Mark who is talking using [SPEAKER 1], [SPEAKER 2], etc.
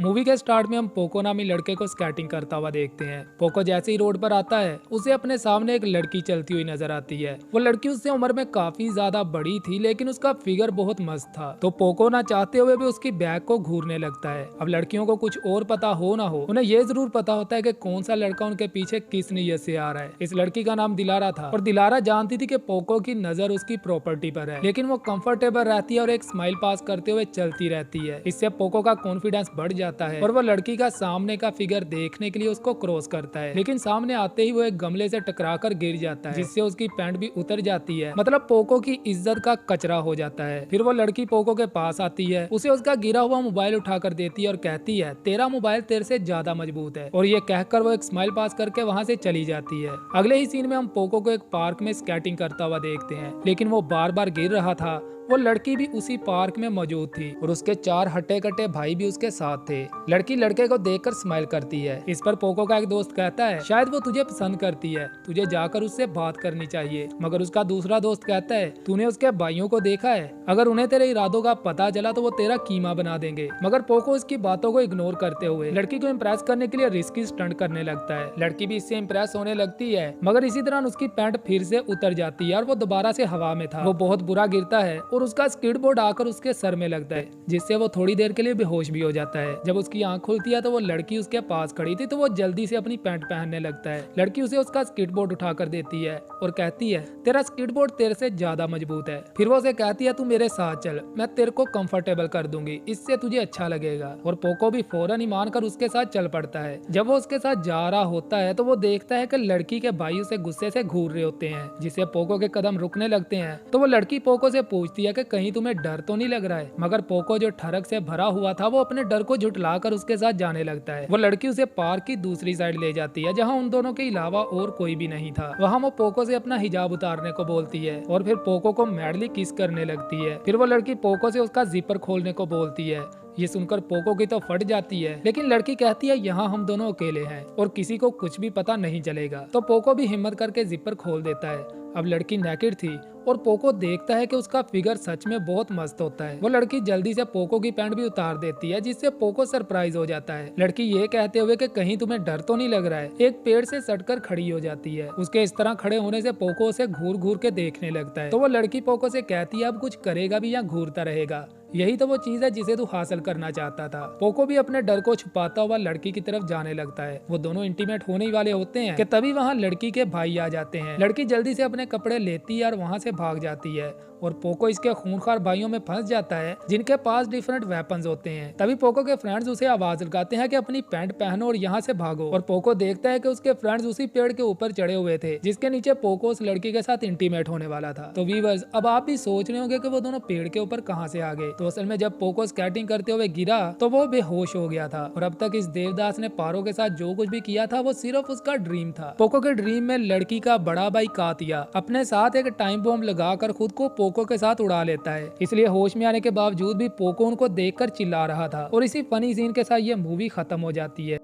[SPEAKER 1] Movie के start में हम पोको नामी लड़के को स्केटिंग करता हुआ देखते हैं। पोको जैसे ही रोड पर आता है उसे अपने सामने एक लड़की चलती हुई नजर आती है। वो लड़की उससे उम्र में काफी ज्यादा बड़ी थी लेकिन उसका फिगर बहुत मस्त था, तो पोको ना चाहते हुए भी उसकी बैग को घूरने लगता है। अब लड़कियों को कुछ और पता हो ना हो, उन्हें ये जरूर पता होता है कि कौन सा लड़का उनके पीछे किस नीयत से आ रहा है। इस लड़की का नाम दिलारा था और दिलारा जानती थी कि पोको की नजर उसकी प्रॉपर्टी पर है, लेकिन वो कंफर्टेबल रहती है और एक स्माइल पास करते हुए चलती रहती है। इससे पोको का कॉन्फिडेंस बढ़ जाता है और वो लड़की का सामने का फिगर देखने के लिए उसको क्रॉस करता है, लेकिन सामने आते ही वो एक गमले से टकराकर गिर जाता है, जिससे उसकी पैंट भी उतर जाती है। मतलब पोको की इज्जत का कचरा हो जाता है। फिर वो लड़की पोको के पास आती है, उसे उसका गिरा हुआ मोबाइल उठाकर देती है और कहती है तेरा मोबाइल तेरे से ज्यादा मजबूत है, और ये कहकर वो एक स्माइल पास करके वहाँ से चली जाती है। अगले ही सीन में हम पोको को एक पार्क में स्केटिंग करता हुआ देखते हैं, लेकिन वो बार बार गिर रहा था। वो लड़की भी उसी पार्क में मौजूद थी और उसके 4 हट्टे कट्टे भाई भी उसके साथ थे। लड़की लड़के को देखकर स्माइल करती है। इस पर पोको का एक दोस्त कहता है शायद वो तुझे पसंद करती है, तुझे जाकर उससे बात करनी चाहिए। मगर उसका दूसरा दोस्त कहता है तूने उसके भाइयों को देखा है, अगर उन्हें तेरे इरादों का पता चला तो वो तेरा कीमा बना देंगे। मगर पोको उसकी बातों को इग्नोर करते हुए लड़की को इम्प्रेस करने के लिए रिस्की स्टंट करने लगता है। लड़की भी इससे इम्प्रेस होने लगती है, मगर इसी दौरान उसकी पैंट फिर से उतर जाती है और वो दोबारा से हवा में था। वो बहुत बुरा गिरता है और उसका स्केटबोर्ड आकर उसके सर में लगता है, जिससे वो थोड़ी देर के लिए बेहोश भी हो जाता है। जब उसकी आंख खुलती है तो वो लड़की उसके पास खड़ी थी, तो वो जल्दी से अपनी पैंट पहनने लगता है। लड़की उसे उसका स्केटबोर्ड उठाकर देती है और कहती है तेरा स्केटबोर्ड तेरे से ज्यादा मजबूत है। फिर वो उसे कहती है तू मेरे साथ चल, मैं तेरे को कंफर्टेबल कर दूंगी, इससे तुझे अच्छा लगेगा। और पोको भी फौरन ही मानकर उसके साथ चल पड़ता है। जब वो उसके साथ जा रहा होता है तो वो देखता है कि लड़की के भाई उसे गुस्से से घूर रहे होते हैं, जिससे पोको के कदम रुकने लगते हैं। तो वो लड़की पोको से पूछती है कि कहीं तुम्हें डर तो नहीं लग रहा है। मगर पोको जो ठरक से भरा हुआ था वो अपने डर को झुठलाकर उसके साथ जाने लगता है। वो लड़की उसे पार्क की दूसरी साइड ले जाती है, जहाँ उन दोनों के अलावा और कोई भी नहीं था। वहाँ वो पोको से अपना हिजाब उतारने को बोलती है और फिर पोको को मैडली किस करने लगती है। फिर वो लड़की पोको से उसका जिपर खोलने को बोलती है। ये सुनकर पोको की तो फट जाती है, लेकिन लड़की कहती है यहाँ हम दोनों अकेले हैं और किसी को कुछ भी पता नहीं चलेगा। तो पोको भी हिम्मत करके जिपर खोल देता है। अब लड़की नेकेड थी और पोको देखता है कि उसका फिगर सच में बहुत मस्त होता है। वो लड़की जल्दी से पोको की पैंट भी उतार देती है, जिससे पोको सरप्राइज हो जाता है। लड़की ये कहते हुए कि कहीं तुम्हें डर तो नहीं लग रहा है, एक पेड़ से सटकर खड़ी हो जाती है। उसके इस तरह खड़े होने से पोको उसे घूर घूर के देखने लगता है। तो वो लड़की पोको से कहती है अब कुछ करेगा भी या घूरता रहेगा, यही तो वो चीज है जिसे तू हासिल करना चाहता था। पोको भी अपने डर को छुपाता हुआ लड़की की तरफ जाने लगता है। वो दोनों इंटीमेट होने ही वाले होते हैं कि तभी वहाँ लड़की के भाई आ जाते हैं। लड़की जल्दी से अपने कपड़े लेती है और वहाँ से भाग जाती है और पोको इसके खूंखार भाइयों में फंस जाता है, जिनके पास डिफरेंट वेपन्स होते हैं। तभी पोको के फ्रेंड्स उसे आवाज लगाते हैं कि अपनी पैंट पहनो और यहाँ से भागो। और पोको देखता है कि उसके फ्रेंड्स उसी पेड़ के ऊपर चढ़े हुए थे, जिसके नीचे पोको उस लड़की के साथ इंटीमेट होने वाला था। तो व्यूअर्स, अब आप भी सोच रहे होंगे कि वो दोनों पेड़ के ऊपर कहाँ से आ गए। तो असल में जब पोको स्केटिंग करते हुए गिरा तो वो बेहोश हो गया था, और अब तक इस देवदास ने पारो के साथ जो कुछ भी किया था वो सिर्फ उसका ड्रीम था। पोको के ड्रीम में लड़की का बड़ा भाई कातिया अपने साथ एक टाइम बॉम्ब लगाकर खुद को पोको के साथ उड़ा लेता है। इसलिए होश में आने के बावजूद भी पोको उनको देखकर चिल्ला रहा था, और इसी फनी सीन के साथ ये मूवी खत्म हो जाती है।